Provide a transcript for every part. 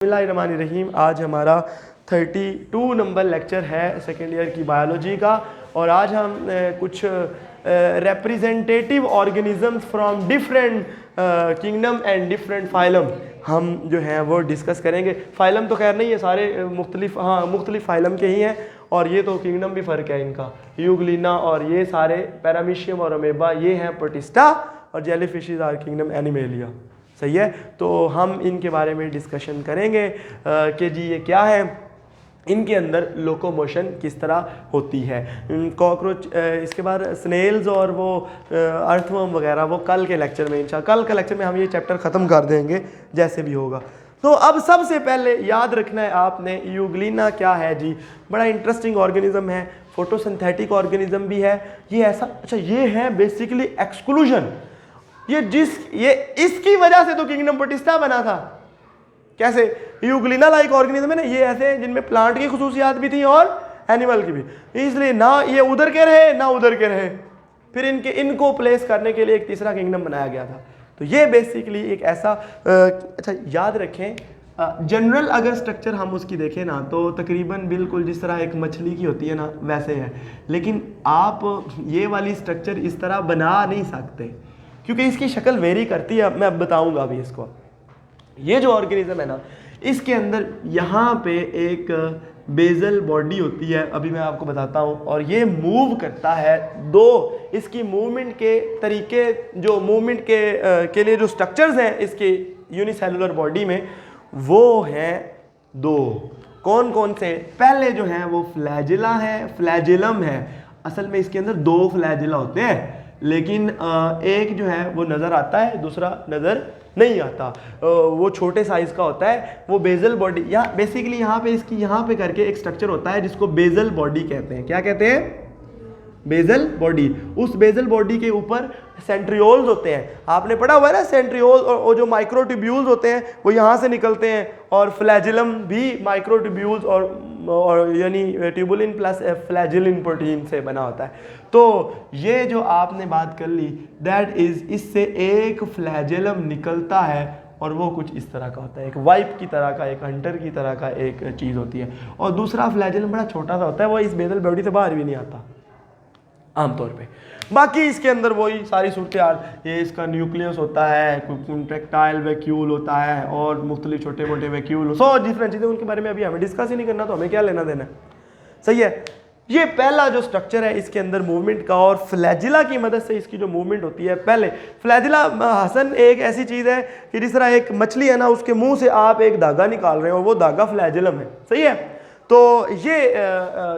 बिस्मिल्लाहिर्रहमानिर्रहीम। आज हमारा 32 नंबर लेक्चर है सेकेंड ईयर की बायोलॉजी का और आज हम कुछ representative organisms from different kingdom and different phylum हम जो हैं वो डिस्कस करेंगे। फाइलम तो खैर नहीं है, सारे मुख्तलिफ फाइलम के ही हैं और ये तो किंगडम भी फ़र्क है इनका। यूग्लिना और ये सारे पैरामीशियम और अमेबा ये हैं प्रोटिस्टा और जेलीफिशेस आर किंगडम एनिमेलिया। सही है, तो हम इनके बारे में डिस्कशन करेंगे कि जी ये क्या है, इनके अंदर लोकोमोशन किस तरह होती है। कॉकरोच, इसके बाद स्नेल्स और वो अर्थवर्म वगैरह वो कल के लेक्चर में कल के लेक्चर में हम ये चैप्टर ख़त्म कर देंगे जैसे भी होगा। तो अब सबसे पहले याद रखना है आपने यूग्लिना क्या है जी। बड़ा इंटरेस्टिंग ऑर्गेनिज्म है, फोटोसिंथेटिक ऑर्गेनिज्म भी है ये। ऐसा अच्छा ये है बेसिकली एक्सक्लूजन, ये इसकी वजह से तो किंगडम प्रोटिस्टा बना था। कैसे? यूग्लिना लाइक ऑर्गेनिज्म है ना, ये ऐसे जिनमें प्लांट की खुसूसियात भी थी और एनिमल की भी, इसलिए ना ये उधर के रहे ना उधर के रहे, फिर इनको प्लेस करने के लिए एक तीसरा किंगडम बनाया गया था। तो ये बेसिकली एक ऐसा अच्छा याद रखें, जनरल अगर स्ट्रक्चर हम उसकी देखें ना तो तकरीबन बिल्कुल जिस तरह एक मछली की होती है ना वैसे है, लेकिन आप ये वाली स्ट्रक्चर इस तरह बना नहीं सकते क्योंकि इसकी शक्ल वेरी करती है। मैं अब बताऊंगा अभी इसको। ये जो ऑर्गेनिज्म है ना, इसके अंदर यहाँ पे एक बेजल बॉडी होती है, अभी मैं आपको बताता हूँ, और ये मूव करता है। दो इसकी मूवमेंट के तरीके, जो मूवमेंट के लिए जो स्ट्रक्चर्स हैं इसके यूनिसेलुलर बॉडी में, वो हैं दो। कौन कौन से? पहले जो हैं वो फ्लैजिला है, फ्लैजिलम है। असल में इसके अंदर दो फ्लैजिला होते हैं, लेकिन एक जो है वो नज़र आता है, दूसरा नज़र नहीं आता। वो छोटे साइज़ का होता है, वो बेजल बॉडी। या बेसिकली यहाँ पे इसकी यहाँ पे करके एक स्ट्रक्चर होता है जिसको बेजल बॉडी कहते हैं। क्या कहते हैं? Bezel body. उस बेजल बॉडी के ऊपर सेंट्रियोल्स होते हैं, आपने पढ़ा हुआ है ना सेंट्रियोल, और जो माइक्रोट्यूब्यूल्स होते हैं वो यहाँ से निकलते हैं, और फ्लैजिलम भी माइक्रोट्यूब्यूल्स और यानी ट्यूबुलिन प्लस फ्लैजिलिन प्रोटीन से बना होता है। तो ये जो आपने बात कर ली दैट इज, इससे एक फ्लैजिलम निकलता है और वो कुछ इस तरह का होता है, एक वाइप की तरह का, एक हंटर की तरह का एक चीज़ होती है। और दूसरा फ्लैजिलम बड़ा छोटा सा होता है, वो इस बेजल बॉडी से बाहर भी नहीं आता आमतौर पे। बाकी इसके अंदर वही सारी सूरत-ए-हाल, ये इसका न्यूक्लियस होता है, कॉन्ट्रैक्टाइल वैक्यूल होता है और मुख्तलिफ छोटे मोटे वैक्यूल, सो डिफरेंट चीज़ें, उनके बारे में अभी हमें डिस्कस ही नहीं करना, तो हमें क्या लेना देना। सही है, ये पहला जो स्ट्रक्चर है इसके अंदर मूवमेंट का, और फ्लैजिला की मदद से इसकी जो मूवमेंट होती है। पहले फ्लैजिला हसन एक ऐसी चीज़ है कि जिस तरह एक मछली है ना, उसके मुंह से आप एक धागा निकाल रहे हो, वो धागा फ्लैजिलम है। सही है, तो ये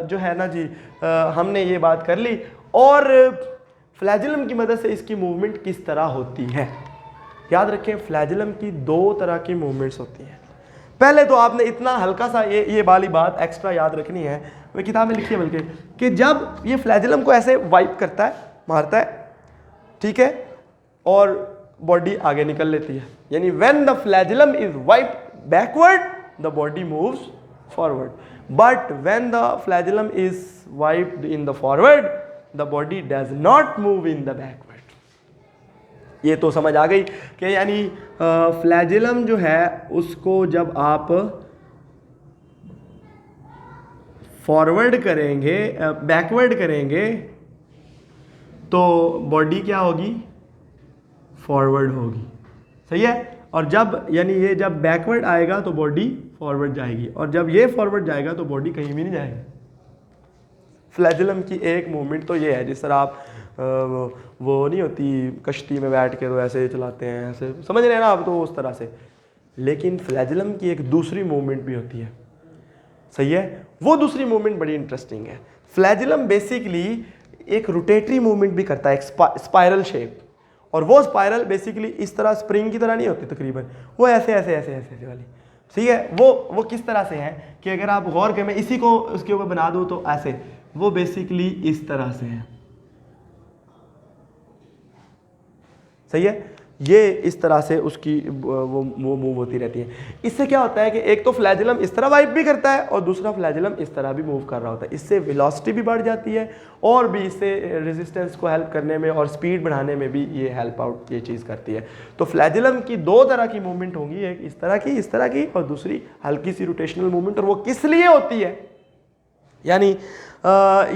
जो है ना जी, हमने ये बात कर ली। और फ्लैजिलम की मदद से इसकी मूवमेंट किस तरह होती है, याद रखें फ्लैजिलम की दो तरह की मूवमेंट्स होती हैं। पहले तो आपने इतना हल्का सा ये वाली बात एक्स्ट्रा याद रखनी है, वो किताब में लिखी है बल्कि, कि जब ये फ्लैजिलम को ऐसे वाइप करता है, मारता है, ठीक है, और बॉडी आगे निकल लेती है, यानी when the flagellum is wiped backward the body moves forward, but when the flagellum is wiped in the forward the body does not move in the backward. ये तो समझ आ गई कि यानी फ्लैजिलम जो है उसको जब आप फॉरवर्ड करेंगे, बैकवर्ड करेंगे, तो बॉडी क्या होगी? फॉरवर्ड होगी। सही है, और जब यानी ये जब बैकवर्ड आएगा तो बॉडी फॉरवर्ड जाएगी, और जब ये फॉरवर्ड जाएगा तो बॉडी कहीं भी नहीं जाएगी। फ्लैजिलम की एक मूवमेंट तो ये है, जिस तरह आप वो नहीं होती कश्ती में बैठ के तो ऐसे चलाते हैं, ऐसे समझ रहे हैं ना आप, तो उस तरह से। लेकिन फ्लैजिलम की एक दूसरी मूवमेंट भी होती है। सही है, वो दूसरी मूवमेंट बड़ी इंटरेस्टिंग है। फ्लैजिलम बेसिकली एक रोटेटरी मूवमेंट भी करता है, एक स्पाइरल शेप, और वो स्पाइरल बेसिकली इस तरह स्प्रिंग की तरह नहीं होती तकरीबन, वो ऐसे ऐसे ऐसे ऐसे ऐसे वाली। ठीक है, वो किस तरह से है कि अगर आप गौर करें, मैं इसी को उसके ऊपर बना दूँ तो ऐसे, वो बेसिकली इस तरह से है। सही है, ये इस तरह से उसकी वो मूव होती रहती है। इससे क्या होता है कि एक तो फ्लैजिलम इस तरह वाइब भी करता है और दूसरा फ्लैजिलम इस तरह भी मूव कर रहा होता है। इससे वेलोसिटी भी बढ़ जाती है और भी इससे रेजिस्टेंस को हेल्प करने में और स्पीड बढ़ाने में भी ये हेल्प आउट ये चीज़ करती है। तो फ्लैजिलम की दो तरह की मूवमेंट होंगी, एक इस तरह की और दूसरी हल्की सी रोटेशनल मूवमेंट। और वो किस लिए होती है, यानी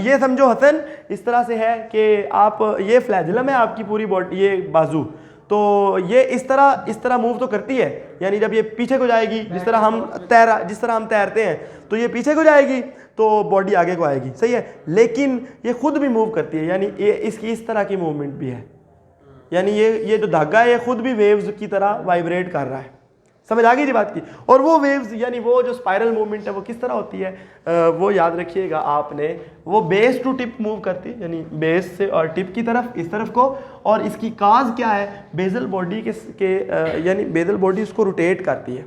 ये समझो हसन इस तरह से है कि आप ये फ्लैजिलम है आपकी पूरी बॉडी, ये बाजू, तो ये इस तरह मूव तो करती है, यानी जब ये पीछे को जाएगी जिस तरह हम तैरते हैं तो ये पीछे को जाएगी तो बॉडी आगे को आएगी, सही है। लेकिन ये खुद भी मूव करती है, यानी ये इसकी इस तरह की मूवमेंट भी है, यानी ये जो धागा है ये खुद भी वेव्स की तरह वाइब्रेट कर रहा है। समझ आ गई जी बात की। और वो वेव्स यानी वो जो स्पाइरल मूवमेंट है वो किस तरह होती है, वो याद रखिएगा आपने, वो बेस टू टिप मूव करती है, यानी बेस से और टिप की तरफ इस तरफ को। और इसकी काज क्या है, बेजल बॉडी के यानी बेजल बॉडी उसको रोटेट करती है।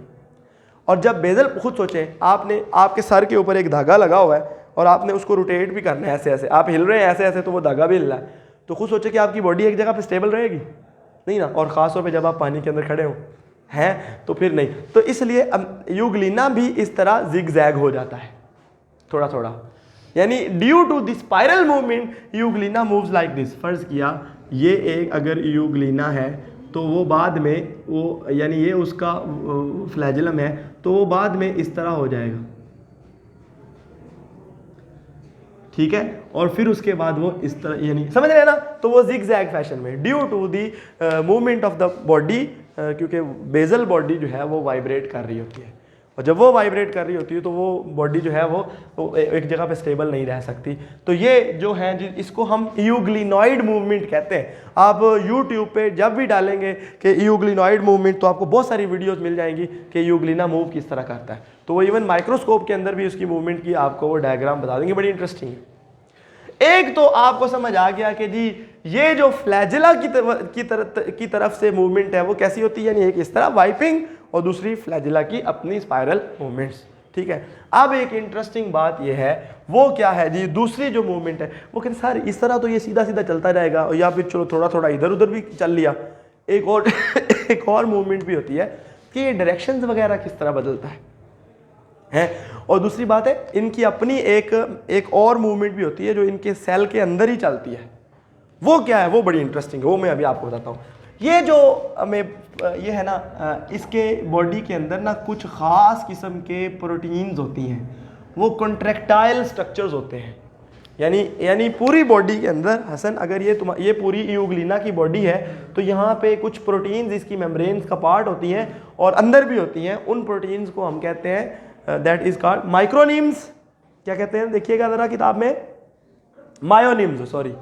और जब बेजल, खुद सोचें आपने आपके सर के ऊपर एक धागा लगा हुआ है और आपने उसको रोटेट भी करना है, ऐसे ऐसे आप हिल रहे हैं ऐसे ऐसे, तो वो धागा भी हिल रहा है, तो खुद सोचें कि आपकी बॉडी एक जगह पे स्टेबल रहेगी नहीं ना। और ख़ास तौर पे जब आप पानी के अंदर खड़े हो हैं तो फिर नहीं। तो इसलिए यूग्लिना भी इस तरह जिग जैग हो जाता है थोड़ा थोड़ा, यानी due to the spiral movement euglena moves like this. फर्ज किया ये एक अगर यूग्लिना है तो वो बाद में वो यानी ये उसका फ्लैजिलम है तो वो बाद में इस तरह हो जाएगा, ठीक है। और फिर उसके बाद वो इस तरह, यानी समझ रहे हैं ना, तो वो जिग जैग फैशन में due to the movement of the body, क्योंकि बेजल बॉडी जो है वो वाइब्रेट कर रही होती है। और जब वो वाइब्रेट कर रही होती है तो वो बॉडी जो है वो एक जगह पे स्टेबल नहीं रह सकती। तो ये जो है इसको हम यूग्लिनॉइड मूवमेंट कहते हैं। आप यूट्यूब पे जब भी डालेंगे कि यूग्लिनॉइड मूवमेंट तो आपको बहुत सारी वीडियोस मिल जाएंगी कि यूग्लिना मूव किस तरह करता है। तो वो इवन माइक्रोस्कोप के अंदर भी उसकी मूवमेंट की आपको वो डायग्राम बता देंगे, बड़ी इंटरेस्टिंग है। एक तो आपको समझ आ गया कि जी ये जो फ्लैजिला की तरफ से मूवमेंट है वो कैसी होती है, यानी एक इस तरह वाइपिंग और दूसरी फ्लैजिला की अपनी स्पाइरल मूवमेंट्स, ठीक है। अब एक इंटरेस्टिंग बात ये है, वो क्या है जी, दूसरी जो मूवमेंट है वो कहते सर इस तरह तो ये सीधा सीधा चलता जाएगा, या फिर चलो थोड़ा थोड़ा इधर उधर भी चल लिया। एक और मूवमेंट भी होती है कि ये डायरेक्शंस वगैरह किस तरह बदलता है। और दूसरी बात है इनकी अपनी एक और मूवमेंट भी होती है जो इनके सेल के अंदर ही चलती है। वो क्या है, वो बड़ी इंटरेस्टिंग है, वो मैं अभी आपको बताता हूँ। ये जो ये है ना, इसके बॉडी के अंदर ना कुछ ख़ास किस्म के प्रोटीन्स होती हैं, वो कॉन्ट्रैक्टाइल स्ट्रक्चर्स होते हैं। यानी पूरी बॉडी के अंदर हसन, अगर ये पूरी यूग्लिना की बॉडी है तो यहाँ पे कुछ प्रोटीन्स इसकी मेम्ब्रेन्स का पार्ट होती हैं और अंदर भी होती हैं। उन प्रोटीन्स को हम कहते हैं दैट इज कॉल्ड माइक्रोनीम्स। क्या कहते हैं, देखिएगा ज़रा किताब में, मायोनीम्स, सॉरी,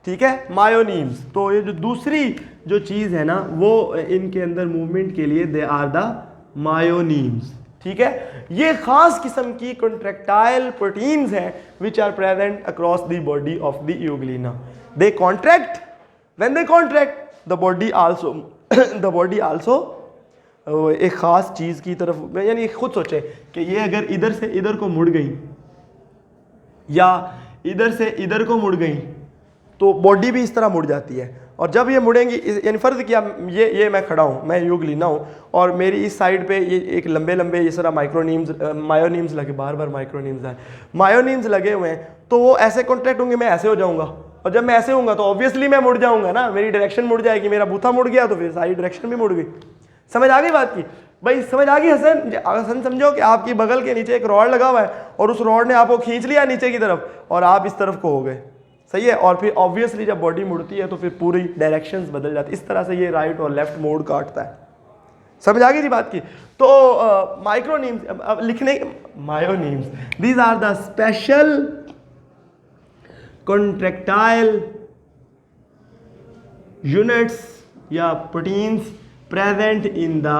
ठीक है, मायोनीम्स। तो ये जो दूसरी जो चीज़ है ना वो इनके अंदर मूवमेंट के लिए दे आर द मायोनीम्स, ठीक है। ये खास किस्म की कॉन्ट्रैक्टाइल प्रोटीन्स हैं which are present across the body of the euglena. They contract, when they contract the body also एक ख़ास चीज़ की तरफ, यानी खुद सोचें कि ये अगर इधर से इधर को मुड़ गई या इधर से इधर को मुड़ गई तो बॉडी भी इस तरह मुड़ जाती है। और जब ये मुड़ेंगी, यानी फ़र्ज़ किया ये मैं खड़ा हूँ, मैं यूग्लिना हूँ और मेरी इस साइड पे ये एक लंबे लंबे इस तरह मायोनीम्स लगे, बार मायोनीम्स लगे हुए हैं, तो वो ऐसे कॉन्ट्रैक्ट होंगे, मैं ऐसे हो जाऊँगा। और जब मैं ऐसे होऊंगा तो ऑब्वियसली मैं मुड़ जाऊँगा ना, मेरी डायरेक्शन मुड़ जाएगी, मेरा बूथा मुड़ गया तो फिर सारी डायरेक्शन भी मुड़ गई। समझ आ गई बात की भाई, समझ आ गई हसन समझो कि आपकी बगल के नीचे एक रॉड लगा हुआ है और उस रॉड ने आपको खींच लिया नीचे की तरफ और आप इस तरफ को हो गए, सही है। और फिर ऑब्वियसली जब बॉडी मुड़ती है तो फिर पूरी डायरेक्शंस बदल जाती है। इस तरह से ये राइट और लेफ्ट मोड काटता है। समझ आ गई जी बात की। तो माइक्रोनीम्स, अब लिखने, myonemes, these are the special contractile units या proteins present in the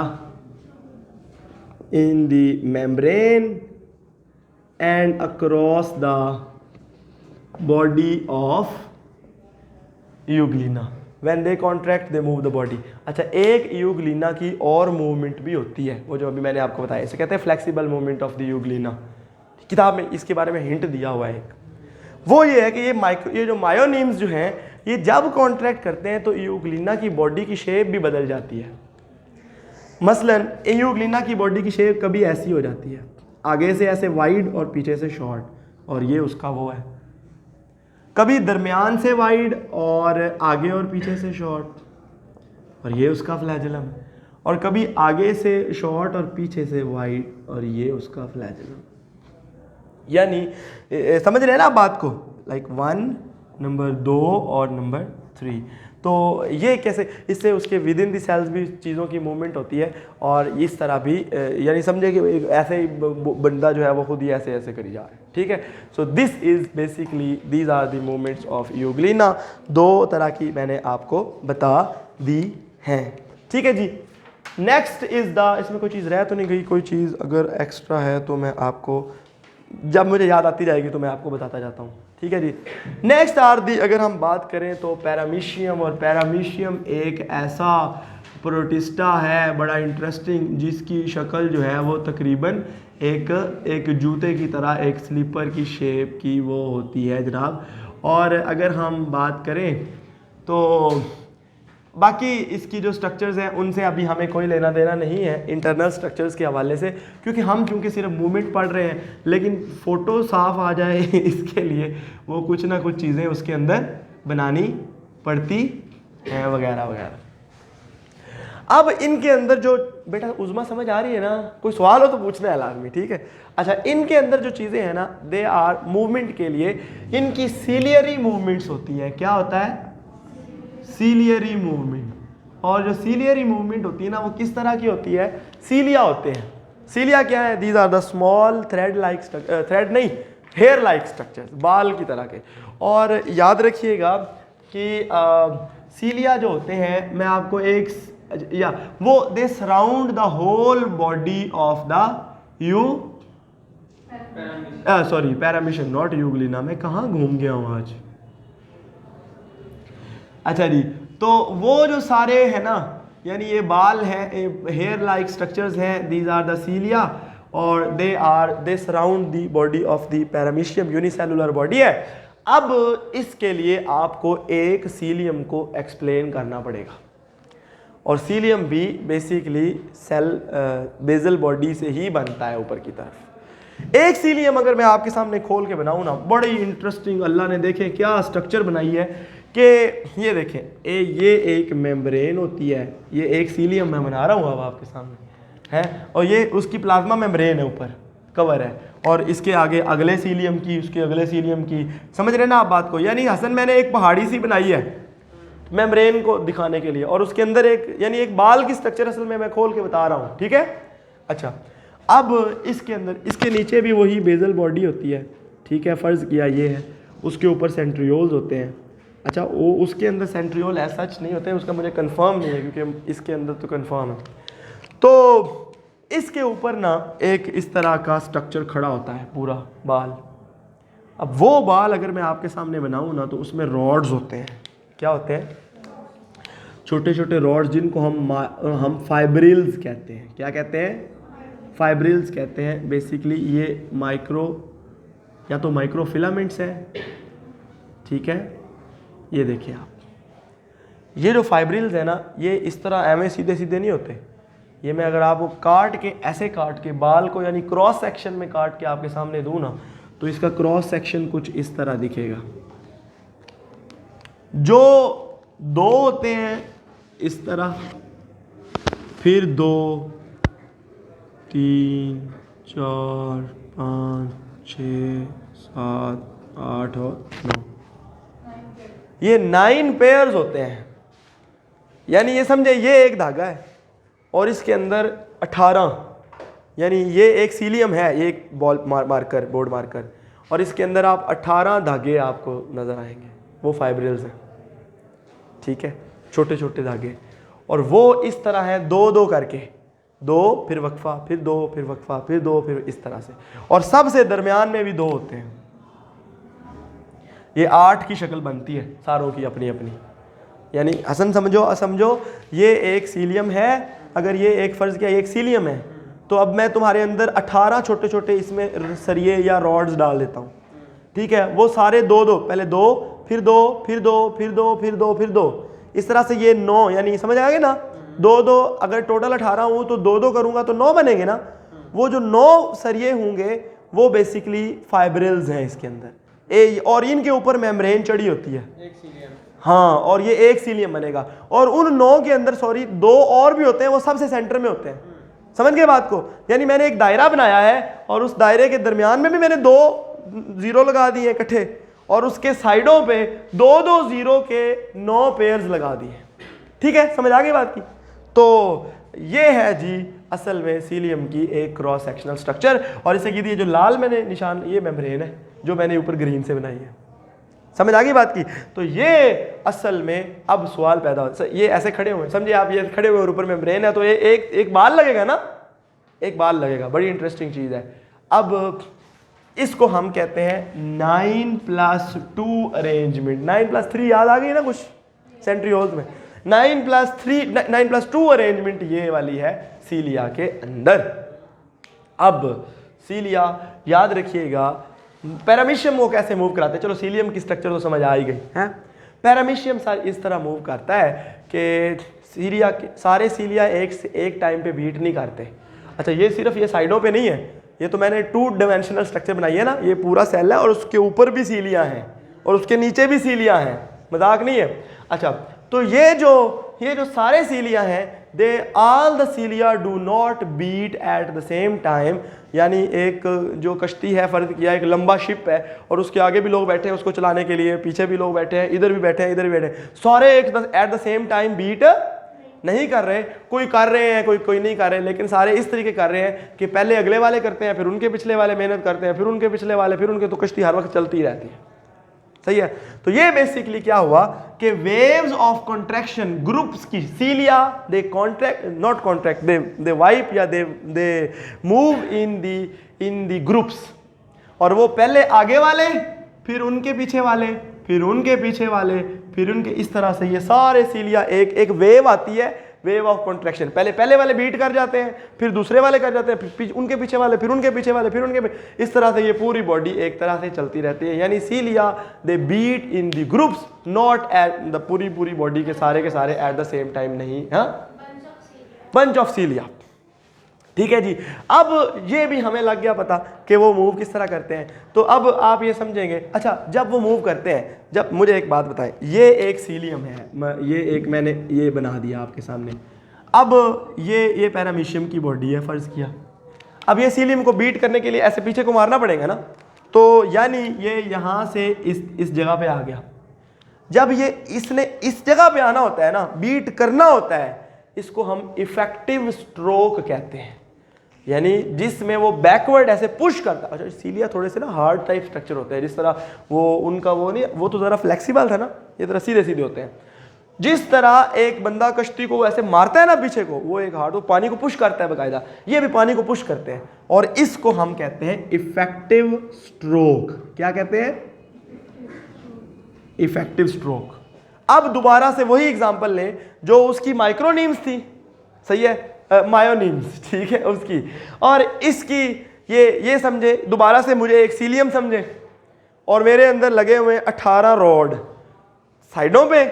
membrane and across the body of euglena. When they contract they move the body. अच्छा, एक यूग्लिना की और मूवमेंट भी होती है, वो जो अभी मैंने आपको बताया, इसे कहते हैं flexible movement of the Euglena. किताब में इसके बारे में हिंट दिया हुआ है। वो ये है कि ये जो मायोनीम्स जो हैं ये जब कॉन्ट्रैक्ट करते हैं तो यूग्लिना की बॉडी की शेप भी बदल जाती है। मसलन यूग्लिना की बॉडी की शेप कभी ऐसी हो जाती है, आगे से ऐसे वाइड और पीछे से शॉर्ट, और ये उसका वो है। कभी दरमियान से वाइड और आगे और पीछे से शॉर्ट, और ये उसका फ्लैजेलम है। और कभी आगे से शॉर्ट और पीछे से वाइड, और ये उसका फ्लैजेलम। यानी समझ रहे हैं ना आप बात को, लाइक 1, नंबर 2 और नंबर 3। तो ये कैसे, इससे उसके विद इन द सेल्स भी चीज़ों की मूवमेंट होती है, और इस तरह भी यानी समझे कि ऐसे ही बंदा जो है वो खुद ही ऐसे ऐसे करी जा रहा है, ठीक है। So this is basically these are the movements of euglena. 2 तरह की मैंने आपको बता दी हैं, ठीक है जी। नेक्स्ट इज़ द, इसमें कोई चीज़ रह तो नहीं गई, कोई चीज़ अगर एक्स्ट्रा है तो मैं आपको जब मुझे याद आती जाएगी तो मैं आपको बताता जाता हूँ, ठीक है जी। नेक्स्ट आर दी, अगर हम बात करें तो पैरामीशियम, और पैरामीशियम एक ऐसा प्रोटिस्टा है बड़ा इंटरेस्टिंग, जिसकी शक्ल जो है वो तकरीबन एक जूते की तरह, एक स्लीपर की शेप की वो होती है जनाब। और अगर हम बात करें तो बाकी इसकी जो स्ट्रक्चर्स हैं उनसे अभी हमें कोई लेना देना नहीं है इंटरनल स्ट्रक्चर्स के हवाले से, क्योंकि सिर्फ मूवमेंट पढ़ रहे हैं, लेकिन फ़ोटो साफ आ जाए इसके लिए वो कुछ ना कुछ चीज़ें उसके अंदर बनानी पड़ती हैं वगैरह वगैरह। अब इनके अंदर जो, बेटा उज़मा समझ आ रही है ना, कोई सवाल हो तो पूछना है लाजमी, ठीक है। अच्छा, इनके अंदर जो चीज़ें हैं ना, दे आर मूवमेंट के लिए इनकी सीलियरी मूवमेंट्स होती हैं। क्या होता है? Ciliary movement. और जो सीलियरी मूवमेंट होती है ना, वो किस तरह की होती है? सीलिया होते हैं। सीलिया क्या है? These are the small thread like, thread नहीं, हेयर लाइक स्ट्रक्चर्स, बाल की तरह के। और याद रखिएगा कि सीलिया जो होते हैं, मैं आपको एक या वो they surround the whole body of the sorry paramecium, not euglena. मैं कहाँ घूम गया हूँ आज? अच्छा जी, तो वो जो सारे है ना, यानी ये बाल हैं, हेयर लाइक स्ट्रक्चर्स हैं, दीज आर द सीलिया, और they surround the body of the paramecium, unicellular body है। अब इसके लिए आपको एक सीलियम को एक्सप्लेन करना पड़ेगा, और सीलियम भी बेसिकली सेल बेजल बॉडी से ही बनता है ऊपर की तरफ। एक सीलियम अगर मैं आपके सामने खोल के बनाऊं ना, बड़ी इंटरेस्टिंग अल्लाह ने देखें क्या स्ट्रक्चर बनाई है कि ये देखें, ये एक मेम्ब्रेन होती है, ये एक सीलियम मैं बना रहा हूँ अब आपके सामने है, और ये उसकी प्लाज्मा मेम्ब्रेन है, ऊपर कवर है, और इसके आगे अगले सीलियम की, उसके अगले सीलियम की। समझ रहे ना आप बात को? यानी हसन मैंने एक पहाड़ी सी बनाई है मेम्ब्रेन को दिखाने के लिए, और उसके अंदर एक यानी एक बाल की स्ट्रक्चर असल में मैं खोल के बता रहा हूँ, ठीक है। अच्छा, अब इसके अंदर, इसके नीचे भी वही बेजल बॉडी होती है, ठीक है, फ़र्ज़ किया ये है, उसके ऊपर सेंट्रियोल्स होते हैं। अच्छा, वो उसके अंदर सेंट्रियोल ऐसा सच नहीं होते, उसका मुझे कंफर्म नहीं है, क्योंकि इसके अंदर तो कंफर्म है। तो इसके ऊपर ना एक इस तरह का स्ट्रक्चर खड़ा होता है, पूरा बाल। अब वो बाल अगर मैं आपके सामने बनाऊँ ना, तो उसमें रॉड्स होते हैं। क्या होते हैं? छोटे छोटे रॉड्स, जिनको हम फाइब्रिल्स कहते हैं। क्या कहते हैं? फाइब्रिल्स कहते हैं। बेसिकली ये माइक्रो या तो माइक्रो फिलामेंट्स हैं, ठीक है। ये देखिए आप, ये जो फाइब्रिल्स है ना, ये इस तरह एवं सीधे सीधे नहीं होते। ये मैं अगर आपको काट के, ऐसे काट के बाल को, यानी क्रॉस सेक्शन में काट के आपके सामने दूं ना, तो इसका क्रॉस सेक्शन कुछ इस तरह दिखेगा। जो 2 होते हैं इस तरह, फिर 2, 3, 4, 5, 6, 7, 8 और 9, ये 9 पेयर्स होते हैं। यानी ये समझे, ये एक धागा है और इसके अंदर 18, यानी ये एक सीलियम है, ये एक बॉल मार्कर, बोर्ड मार्कर, और इसके अंदर आप 18 धागे आपको नज़र आएंगे, वो फाइब्रिल्स हैं, ठीक है, छोटे छोटे धागे। और वो इस तरह है 2-2 करके, 2 फिर वक्फा, फिर 2 फिर वक्फा, फिर 2 फिर इस तरह से, और सबसे दरमियान में भी 2 होते हैं। ये 8 की शक्ल बनती है सारों की अपनी अपनी। यानी हसन समझो ये एक सीलियम है। अगर ये एक फ़र्ज़ किया एक सीलियम है, तो अब मैं तुम्हारे अंदर 18 छोटे छोटे इसमें सरिये या रॉड्स डाल देता हूँ, ठीक है। वो सारे 2-2, पहले 2 फिर 2, फिर 2, फिर 2, फिर 2, फिर 2, इस तरह से ये 9, यानी समझ आ गया ना, 2 2, अगर टोटल 18 हूँ तो 2 2 करूँगा तो 9 बनेंगे ना। वो जो 9 सरिये होंगे वो बेसिकली फाइब्रिल्स हैं इसके अंदर, और इनके ऊपर मेम्ब्रेन चढ़ी होती है, एक सीलियम। हाँ, और ये एक सीलियम बनेगा, और उन 9 के अंदर 2 और भी होते हैं, वो सबसे सेंटर में होते हैं। समझ गए बात को? यानी मैंने एक दायरा बनाया है और उस दायरे के दरमियान में भी मैंने 2 जीरो लगा दिए इकट्ठे, और उसके साइडों पे 2 2 जीरो के 9 पेयर्स लगा दिए। ठीक है, समझ आ गई बात की? तो ये है जी असल में सीलियम की एक क्रॉस सेक्शनल स्ट्रक्चर। और इसे की जो लाल मैंने निशान, ये मेम्ब्रेन है जो मैंने ऊपर ग्रीन से बनाई है। समझ आ गई बात की? तो ये असल में अब सवाल पैदा हो, ये ऐसे खड़े हुए, समझिए आप, ये खड़े हुए और ऊपर मेम्ब्रेन है, तो ये एक बाल लगेगा ना, एक बाल लगेगा, बड़ी इंटरेस्टिंग चीज है। अब इसको हम कहते हैं 9+2 अरेंजमेंट। 9+3 याद आ गई ना कुछ सेंट्रियोल्स में? 9+2 अरेंजमेंट ये वाली है सीलिया के अंदर। अब सीलिया याद रखिएगा, पैरामीशियम वो कैसे मूव कराते हैं? चलो सीलियम की स्ट्रक्चर तो समझ आ ही गई है। पैरामीशियम इस तरह मूव करता है कि सीलिया के सारे सीलिया एक टाइम पे बीट नहीं करते। अच्छा, ये सिर्फ ये साइडों पे नहीं है, ये तो मैंने 2 डायमेंशनल स्ट्रक्चर बनाई है ना, ये पूरा सेल है और उसके ऊपर भी सीलिया हैं और उसके नीचे भी सीलिया हैं, मजाक नहीं है। अच्छा, तो ये जो सारे सीलिया हैं, they all the cilia do not beat at the same time. यानी एक जो कश्ती है, फर्ज किया एक लंबा शिप है और उसके आगे भी लोग बैठे हैं उसको चलाने के लिए, पीछे भी लोग बैठे हैं, इधर भी बैठे हैं, इधर भी बैठे हैं, सारे एक at the same time beat नहीं कर रहे। कोई कर रहे हैं, कोई नहीं कर रहे, लेकिन सारे इस तरीके कर रहे हैं कि पहले अगले वाले करते हैं, फिर उनके पिछले वाले मेहनत करते हैं, फिर उनके पिछले वाले, फिर उनके, तो कश्ती हर वक्त चलती रहती है। सही है? तो ये बेसिकली क्या हुआ कि वेव्स ऑफ कॉन्ट्रैक्शन ग्रुप्स की cilia, they contract, not contract, they wipe या they move in the groups, और वो पहले आगे वाले, फिर उनके पीछे वाले, फिर उनके पीछे वाले, फिर उनके, इस तरह से ये सारे सीलिया एक वेव आती है, वेव ऑफ कॉन्ट्रैक्शन। पहले वाले बीट कर जाते हैं, फिर दूसरे वाले कर जाते हैं, फिर उनके पीछे वाले, फिर उनके पीछे वाले, फिर उनके इस तरह से ये पूरी बॉडी एक तरह से चलती रहती है। यानी cilia they beat in the groups, not at the पूरी बॉडी के सारे एट द सेम टाइम नहीं। हाँ, बंच ऑफ सीलिया। ठीक है जी। अब ये भी हमें लग गया पता कि वो मूव किस तरह करते हैं। तो अब आप ये समझेंगे, अच्छा जब वो मूव करते हैं, जब, मुझे एक बात बताएं, ये एक सीलियम है, ये एक मैंने ये बना दिया आपके सामने। अब ये पैरामीशियम की बॉडी है, फर्ज किया। अब ये सीलियम को बीट करने के लिए ऐसे पीछे को मारना पड़ेगा ना, तो यानी ये यहाँ से इस जगह पे आ गया। जब इसने इस जगह पे आना होता है ना, बीट करना होता है, इसको हम इफेक्टिव स्ट्रोक कहते हैं। यानी जिसमें वो बैकवर्ड ऐसे पुश करता है। अच्छा, सीलिया थोड़े से ना हार्ड टाइप स्ट्रक्चर होते हैं, जिस तरह वो उनका वो नहीं, वो तो ज़रा फ्लेक्सिबल था ना, ये तरह सीधे होते हैं। जिस तरह एक बंदा कश्ती को ऐसे मारता है ना पीछे को, वो एक हार्ड, वो पानी को पुश करता है बाकायदा, ये भी पानी को पुश करते हैं, और इसको हम कहते हैं इफेक्टिव स्ट्रोक। क्या कहते हैं? Effective stroke. अब दोबारा से वही एग्जांपल लें जो उसकी माइक्रोनीम्स थी, सही है, मायोनीम्स, ठीक है, उसकी, और इसकी ये समझे, दोबारा से मुझे एक सीलियम समझे, और मेरे अंदर लगे हुए 18 रॉड साइडों पे,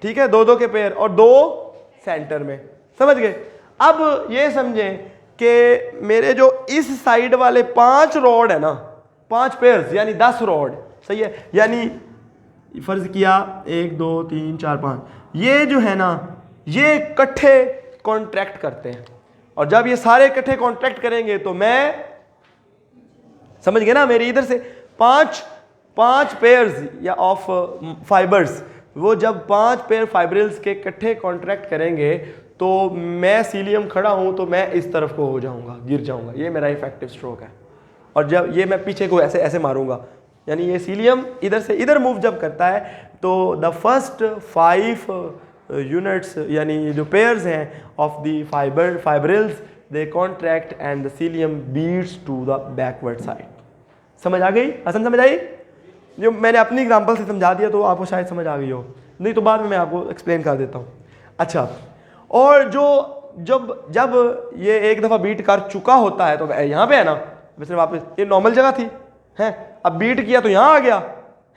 ठीक है, 2 2 के पेयर, और 2 सेंटर में, समझ गए। अब ये समझें कि मेरे जो इस साइड वाले 5 रॉड है ना, 5 पेयर्स यानी 10 रॉड, सही है, यानी फर्ज किया 1 2 3 4 5, ये जो है ना, ये इकट्ठे कॉन्ट्रैक्ट करते हैं, और जब ये सारे इकट्ठे कॉन्ट्रैक्ट करेंगे तो मैं, समझ गए ना, मेरी इधर से 5 पेयर्स या ऑफ फाइबर्स, वो जब 5 पेयर फाइब्रिल्स के इकट्ठे कॉन्ट्रैक्ट करेंगे तो मैं सीलियम खड़ा हूं तो मैं इस तरफ को हो जाऊंगा, गिर जाऊंगा, ये मेरा इफेक्टिव स्ट्रोक है। और जब ये मैं पीछे को ऐसे मारूंगा, यानी ये सीलियम इधर से इधर मूव जब करता है, तो द फर्स्ट 5 यूनिट्स यानी जो पेयर्स हैं of the fibrils, they contract and the cilium beats to the backward side. समझ आ गई? हसन समझ आई? जो मैंने अपनी एग्जांपल से समझा दिया तो आपको शायद समझ आ गई हो, नहीं तो बाद में मैं आपको एक्सप्लेन कर देता हूँ। अच्छा, और जब ये एक दफ़ा बीट कर चुका होता है तो यहाँ पे है ना, वैसे वापस ये नॉर्मल जगह थी है, अब बीट किया तो यहाँ आ गया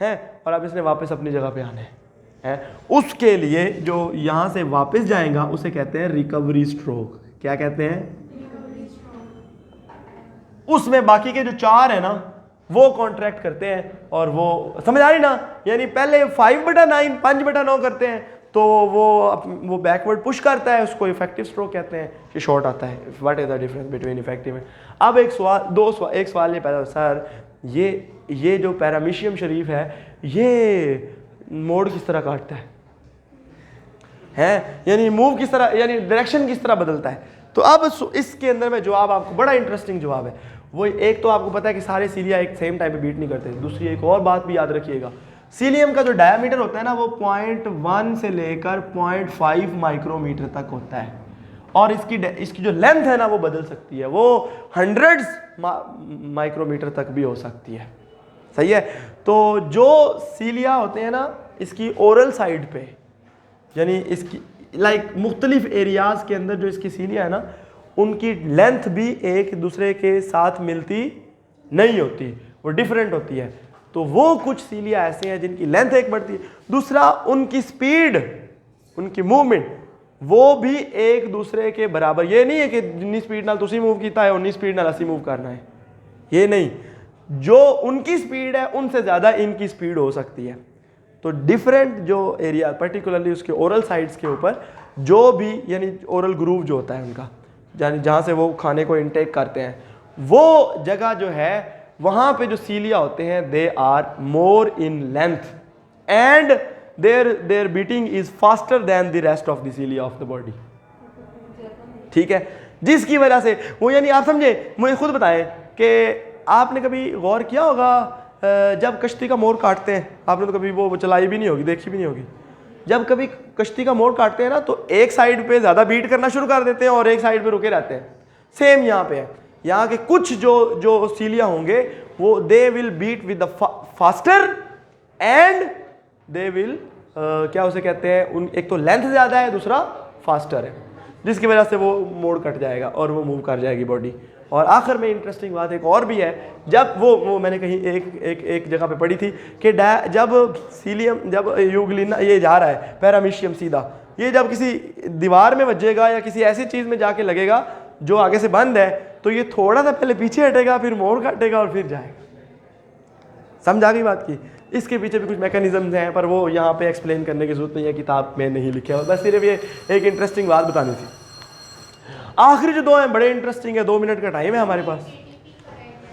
है, और अब इसने वापस अपनी जगह पे आना है। उसके लिए जो यहाँ से वापस जाएगा उसे कहते हैं रिकवरी स्ट्रोक। क्या कहते हैं? उसमें बाकी के जो 4 है ना वो कॉन्ट्रैक्ट करते हैं और वो समझ आ रही ना, यानी पहले 5/9 5/9 करते हैं तो वो बैकवर्ड पुश करता है, उसको इफेक्टिव स्ट्रोक कहते हैं कि शॉर्ट आता है। What is the difference between effective? अब एक सवाल ये पैदा हो, सर ये जो पैरामीशियम शरीफ है ये मोड किस तरह काटता है यानी मूव किस तरह, यानी डायरेक्शन किस तरह बदलता है? तो अब इसके अंदर में जवाब आपको बड़ा इंटरेस्टिंग जवाब है। वो एक तो आपको पता है कि सारे सीलिया एक सेम टाइम पे बीट नहीं करते। दूसरी एक और बात भी याद रखिएगा, सीलियम का जो डायमीटर होता है ना वो 0.1 से लेकर 0.5 माइक्रोमीटर तक होता है और इसकी जो लेंथ है ना वो बदल सकती है, वो हंड्रेड्स माइक्रोमीटर तक भी हो सकती है। सही है? तो जो सीलिया होते हैं ना इसकी ओरल साइड पे, यानी इसकी मुख्तलिफ एरियाज के अंदर जो इसकी सीलिया है ना उनकी लेंथ भी एक दूसरे के साथ मिलती नहीं होती, वो डिफरेंट होती है। तो वो कुछ सीलिया ऐसे हैं जिनकी लेंथ एक बढ़ती है, दूसरा उनकी स्पीड, उनकी मूवमेंट वो भी एक दूसरे के बराबर। ये नहीं है कि जितनी स्पीड नाल तुसी मूव कीता है उतनी स्पीड नाल असी मूव करना है, ये नहीं। जो उनकी स्पीड है उनसे ज़्यादा इनकी स्पीड हो सकती है। तो डिफरेंट जो एरिया पर्टिकुलरली उसके ओरल साइड्स के ऊपर जो भी, यानी ओरल ग्रूव जो होता है उनका, यानी जहाँ से वो खाने को इनटेक करते हैं, वो जगह जो है वहाँ पे जो सीलिया होते हैं they are more in length and their beating is faster than the rest of the cilia of the body. ठीक है, जिसकी वजह से वो, यानी आप समझे, मुझे खुद बताएं कि आपने कभी गौर किया होगा जब कश्ती का मोड़ काटते हैं, आपने तो कभी वो चलाई भी नहीं होगी, देखी भी नहीं होगी, जब कभी कश्ती का मोड़ काटते हैं ना तो एक साइड पे ज़्यादा बीट करना शुरू कर देते हैं और एक साइड पे रुके रहते हैं। सेम यहाँ पे है, यहाँ के कुछ जो सीलिया होंगे वो they will beat with the faster and they will क्या उसे कहते हैं, एक तो लेंथ ज़्यादा है, दूसरा फास्टर है, जिसकी वजह से वो मोड़ कट जाएगा और वो मूव कर जाएगी बॉडी। और आखिर में इंटरेस्टिंग बात एक और भी है, जब वो मैंने कहीं एक जगह पे पढ़ी थी कि जब सीलियम, जब यूग्लिना ये जा रहा है पैरामीशियम सीधा, ये जब किसी दीवार में बजेगा या किसी ऐसी चीज़ में जाके लगेगा जो आगे से बंद है तो ये थोड़ा सा पहले पीछे हटेगा, फिर मोड़ काटेगा और फिर जाएगा। समझ आ गई बात की? इसके पीछे भी कुछ मैकेनिज्म्स हैं पर वो यहाँ पे एक्सप्लेन करने की जरूरत नहीं है, किताब में नहीं लिखे हुआ, बस सिर्फ ये एक इंटरेस्टिंग बात बतानी थी। आखिरी जो 2 हैं बड़े इंटरेस्टिंग है, 2 मिनट का टाइम है हमारे पास।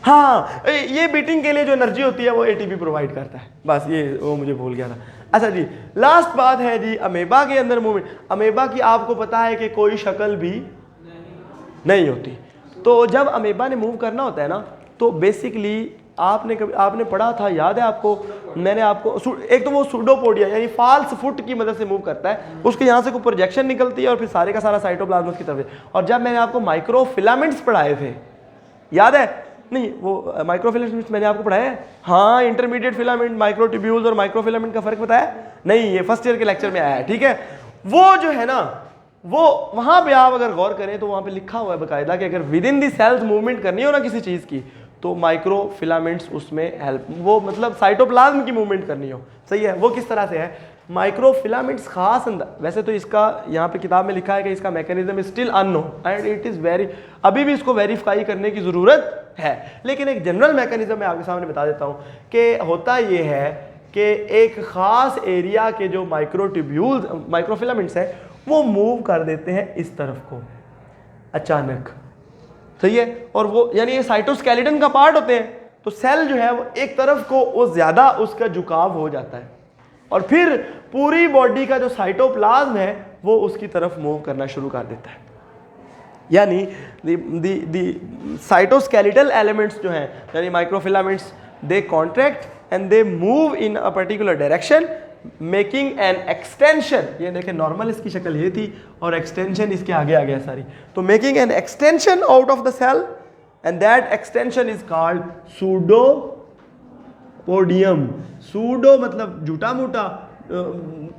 हाँ, ये बीटिंग के लिए जो एनर्जी होती है वो एटीपी प्रोवाइड करता है, बस ये वो मुझे भूल गया था। अच्छा जी, लास्ट बात है जी अमेबा के अंदर मूवमेंट। अमेबा की आपको पता है कि कोई शक्ल भी नहीं होती, तो जब अमेबा ने मूव करना होता है ना तो बेसिकली आपने पढ़ा था, याद है आपको, मैंने आपको, एक तो वो सूडोपोडिया यानी फाल्स फुट की मदद से मूव करता है, उसके यहाँ से कोई प्रोजेक्शन निकलती है और फिर सारे का सारा साइटोप्लाज्म की तरफ। और जब मैंने आपको माइक्रोफिलामेंट्स पढ़ाए थे, याद है? नहीं, वो माइक्रोफिलामेंट्स मैंने आपको पढ़ाया है। हाँ, इंटरमीडिएट फिलामेंट, माइक्रोट्यूब्यूल्स और माइक्रोफिलामेंट का फर्क बताया नहीं, ये फर्स्ट ईयर के लेक्चर में आया है। ठीक है, वो जो है ना वो वहाँ पे आप अगर गौर करें तो वहाँ पे लिखा हुआ है बाकायदा कि अगर within the cells movement करनी हो ना किसी चीज़ की तो माइक्रोफिलामेंट्स उसमें हेल्प, वो मतलब साइटोप्लाज्म की मूवमेंट करनी हो। सही है? वो किस तरह से है? माइक्रोफिलामेंट्स खास वैसे तो इसका यहाँ पे किताब में लिखा है कि इसका mechanism is still unknown and it is very, अभी भी इसको वेरीफाई करने की ज़रूरत है, लेकिन एक जनरल मैकेनिज्म मैं आपके सामने बता देता हूँ कि होता ये है कि एक ख़ास एरिया के जो माइक्रोट्यूब्यूल्स, माइक्रोफिलामेंट्स हैं वो मूव कर देते हैं इस तरफ को अचानक। सही है? और वो यानी ये साइटोस्केलेटन का पार्ट होते हैं, तो सेल जो है वो एक तरफ को वो ज़्यादा उसका झुकाव हो जाता है और फिर पूरी बॉडी का जो साइटोप्लाज्म है वो उसकी तरफ मूव करना शुरू कर देता है। यानी दी साइटोस्केलेटल एलिमेंट्स जो हैं यानी microfilaments, they contract and they move in a particular direction making an extension. ये देखें, नॉर्मल इसकी शक्ल ये थी और एक्सटेंशन इसके आगे आ गया सारी, तो making an extension out of the cell and that extension is called pseudopodium. Pseudo मतलब झूठा मूठा,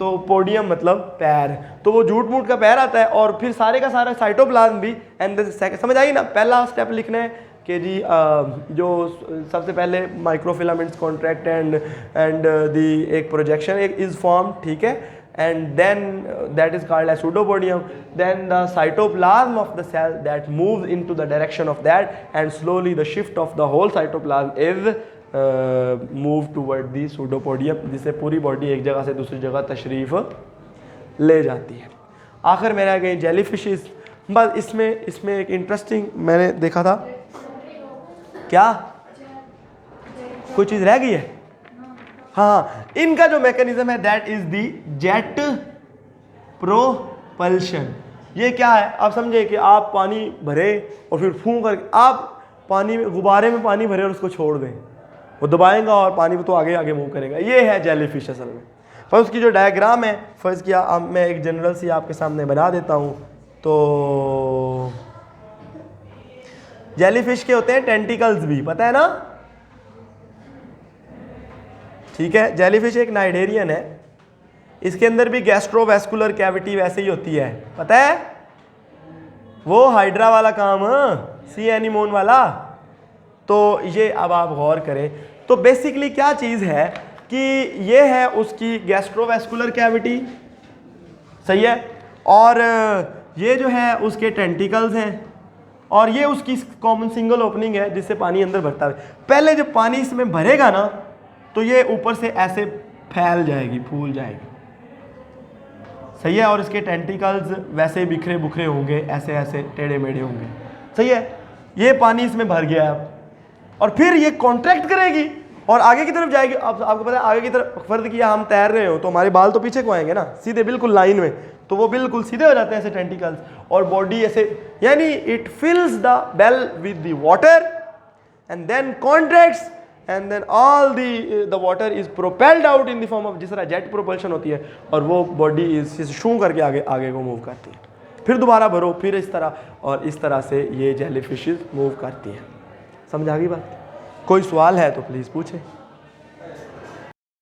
तो पोडियम मतलब पैर, तो वो झूठ मूठ का पैर आता है और फिर सारे का सारा साइटोप्लाज्म भी। एंड समझ आई ना? पहला स्टेप लिखना है कि जी जो सबसे पहले माइक्रोफिलामेंट्स कॉन्ट्रैक्ट एंड दी एक प्रोजेक्शन एक इज फॉर्म, ठीक है, and then that is called as pseudopodium. Then the cytoplasm of the cell that moves into the direction of that, and slowly the shift of the whole cytoplasm is move toward the pseudopodium, जिससे पूरी body एक जगह से दूसरी जगह तशरीफ ले जाती है। आखिर में रह गई जेली फिशेस। बस इसमें एक इंटरेस्टिंग मैंने देखा था, क्या कोई चीज़ रह गई है? हाँ, इनका जो मैकेनिज्म है that is the jet propulsion. ये क्या है, आप समझे कि आप पानी भरे और फिर फूंक कर आप पानी में गुब्बारे में पानी भरे और उसको छोड़ दें, वो दबाएगा और पानी में तो आगे आगे मूव करेगा। ये है जेलीफिश असल में। पर उसकी जो डायग्राम है, फर्ज किया अब मैं एक जनरल सी आपके सामने बना देता हूँ। तो जेलीफिश के होते हैं टेंटिकल्स भी, पता है ना, ठीक है। जेलीफिश एक नाइडेरियन है, इसके अंदर भी गैस्ट्रोवैस्कुलर कैविटी वैसे ही होती है, पता है, वो हाइड्रा वाला काम, सी एनीमोन वाला। तो ये अब आप गौर करें तो बेसिकली क्या चीज़ है कि ये है उसकी गैस्ट्रोवैस्कुलर कैविटी, सही है, और ये जो है उसके टेंटिकल्स हैं, और ये उसकी कॉमन सिंगल ओपनिंग है जिससे पानी अंदर भरता है। पहले जब पानी इसमें भरेगा ना तो ये ऊपर से ऐसे फैल जाएगी, फूल जाएगी, सही है, और इसके टेंटिकल्स वैसे बिखरे बुखरे होंगे, ऐसे ऐसे टेढ़े मेढ़े होंगे, सही है। ये पानी इसमें भर गया अब, और फिर ये कॉन्ट्रैक्ट करेगी और आगे की तरफ जाएगी। अब आपको पता है आगे की तरफ, फर्ज किया हम तैर रहे हो तो हमारे बाल तो पीछे को आएंगे ना, सीधे बिल्कुल लाइन में, तो वो बिल्कुल सीधे हो जाते हैं ऐसे टेंटिकल्स, और बॉडी ऐसे, यानी it fills the bell with the water and then contracts and then all the water is propelled out in the form of, जिस तरह जेट प्रोपल्शन होती है, और वो बॉडी इस शू करके आगे आगे को मूव करती है, फिर दोबारा भरो, फिर इस तरह, और इस तरह से ये जेलीफिशेस मूव करती हैं। समझ आ गई बात? कोई सवाल है तो प्लीज़ पूछें।